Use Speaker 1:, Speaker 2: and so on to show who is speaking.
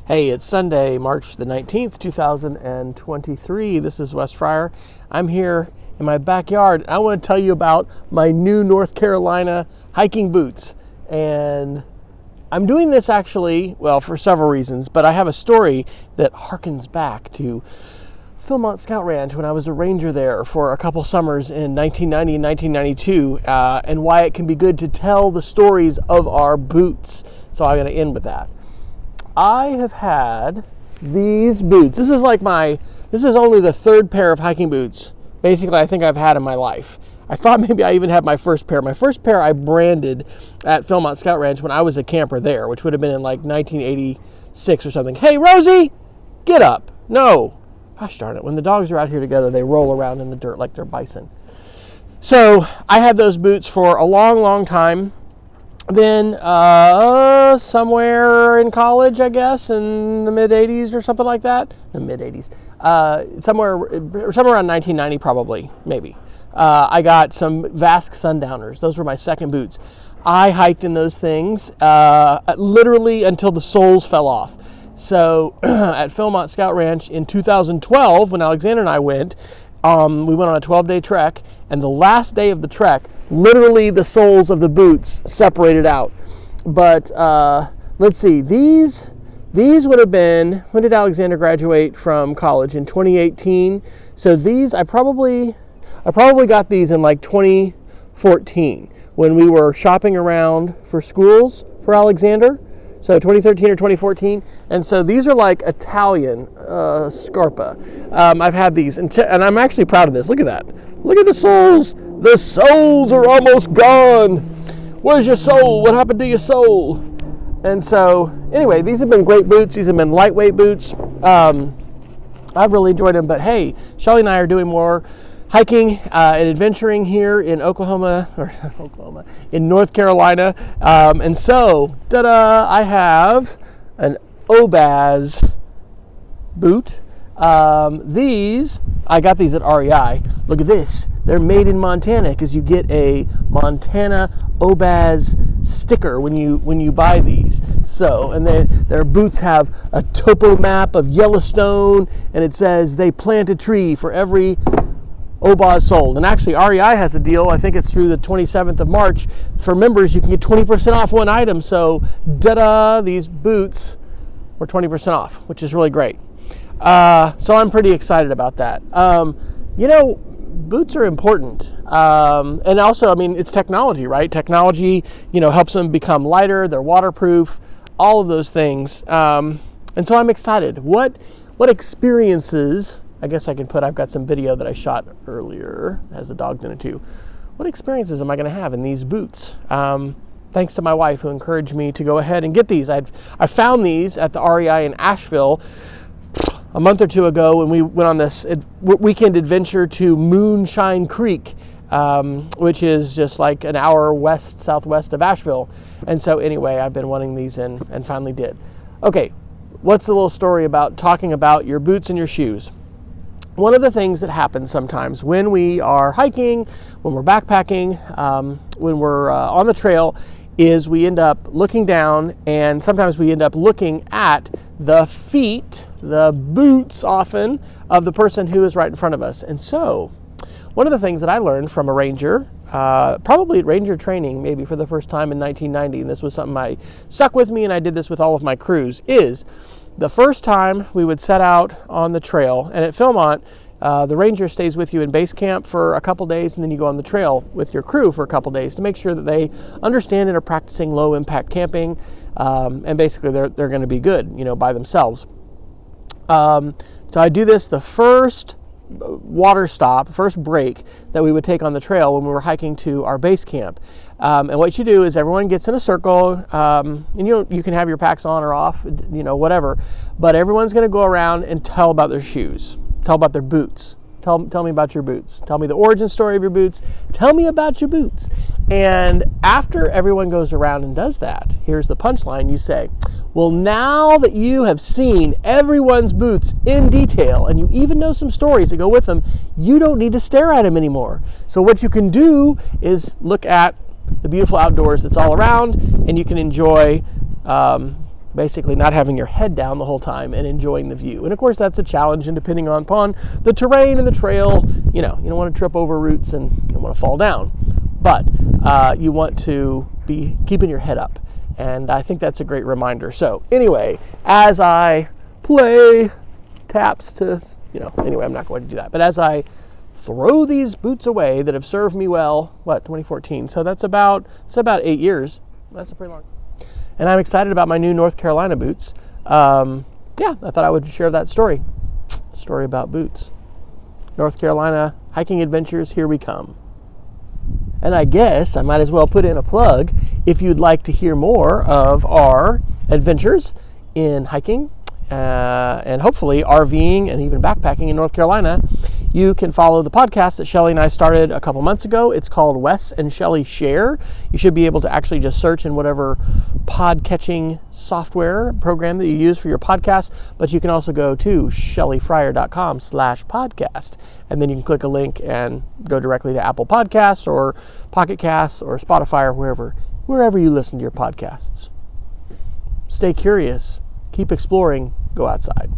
Speaker 1: Hey, it's Sunday, March the 19th, 2023. This is Wes Fryer. I'm here in my backyard. I want to tell you about my new North Carolina hiking boots. And I'm doing this actually, well, for several reasons, but I have a story that harkens back to Philmont Scout Ranch when I was a ranger there for a couple summers in 1990 and 1992, and why it can be good to tell the stories of our boots. So I'm going to end with that. I have had these boots. This is only the third pair of hiking boots, basically, I think I've had in my life. I thought maybe I even had my first pair. My first pair I branded at Philmont Scout Ranch when I was a camper there, which would have been in like 1986 or something. Hey, Rosie, get up. No. Gosh darn it. When the dogs are out here together, they roll around in the dirt like they're bison. So I had those boots for a long, long time. Then somewhere in college, I guess, in the mid-'80s or something like that. The mid-'80s. Somewhere around 1990 probably, maybe. I got some Vask Sundowners. Those were my second boots. I hiked in those things literally until the soles fell off. So at Philmont Scout Ranch in 2012, when Alexander and I went, we went on a 12-day trek, and the last day of the trek, literally the soles of the boots separated out. But let's see, these would have been, when did Alexander graduate from college? In 2018. So these, I probably got these in like 2014 when we were shopping around for schools for Alexander. So 2013 or 2014. And so these are like Italian Scarpa. I've had these, and I'm actually proud of this. Look at that. Look at the soles. The soles are almost gone. Where's your sole? What happened to your sole? And so, anyway, these have been great boots. These have been lightweight boots. I've really enjoyed them. But hey, Shelly and I are doing more hiking and adventuring here in in North Carolina. And so, ta-da, I have an Oboz boot. I got these at REI. Look at this. They're made in Montana because you get a Montana Oboz sticker when you buy these. So, and their boots have a topo map of Yellowstone, and it says they plant a tree for every Oboz sold. And actually REI has a deal, I think it's through the 27th of March. For members, you can get 20% off one item. So, da-da, these boots were 20% off, which is really great. So I'm pretty excited about that. Boots are important. And also, I mean, it's technology, right? Technology, helps them become lighter, they're waterproof, all of those things. And so I'm excited. What experiences, I guess I've got some video that I shot earlier, has the dogs in it too. What experiences am I going to have in these boots? Thanks to my wife who encouraged me to go ahead and get these. I found these at the REI in Asheville a month or two ago when we went on this weekend adventure to Moonshine Creek, which is just like an hour southwest of Asheville. And so anyway, I've been wanting these and finally did. Okay, what's the little story about talking about your boots and your shoes? One of the things that happens sometimes when we are hiking, when we're backpacking, when we're on the trail, is we end up looking down, and sometimes we end up looking at the feet, the boots often, of the person who is right in front of us. And so, one of the things that I learned from a ranger, probably at ranger training, maybe for the first time in 1990, and this was something I stuck with me, and I did this with all of my crews, is the first time we would set out on the trail, and at Philmont, the ranger stays with you in base camp for a couple days, and then you go on the trail with your crew for a couple days to make sure that they understand and are practicing low impact camping, and basically they're going to be good, by themselves. So I do this the first water stop, first break that we would take on the trail when we were hiking to our base camp. And what you do is everyone gets in a circle, and you can have your packs on or off, whatever, but everyone's going to go around and tell about their shoes. Tell about their boots. Tell me about your boots. Tell me the origin story of your boots. Tell me about your boots. And after everyone goes around and does that, here's the punchline. You say, well, now that you have seen everyone's boots in detail, and you even know some stories that go with them, you don't need to stare at them anymore. So what you can do is look at the beautiful outdoors that's all around, and you can enjoy basically not having your head down the whole time and enjoying the view. And of course, that's a challenge, and depending upon the terrain and the trail, you don't want to trip over roots and you don't want to fall down. But you want to be keeping your head up. And I think that's a great reminder. So anyway, as I play taps to, anyway, I'm not going to do that. But as I throw these boots away that have served me well, 2014. So it's about 8 years. That's a pretty long. And I'm excited about my new North Carolina boots. I thought I would share that story about boots. North Carolina hiking adventures, here we come. And I guess I might as well put in a plug. If you'd like to hear more of our adventures in hiking and hopefully RVing and even backpacking in North Carolina, you can follow the podcast that Shelly and I started a couple months ago. It's called Wes and Shelly Share. You should be able to actually just search in whatever pod-catching software program that you use for your podcast, but you can also go to shellyfryer.com/podcast, and then you can click a link and go directly to Apple Podcasts or Pocket Casts or Spotify or wherever you listen to your podcasts. Stay curious, keep exploring, go outside.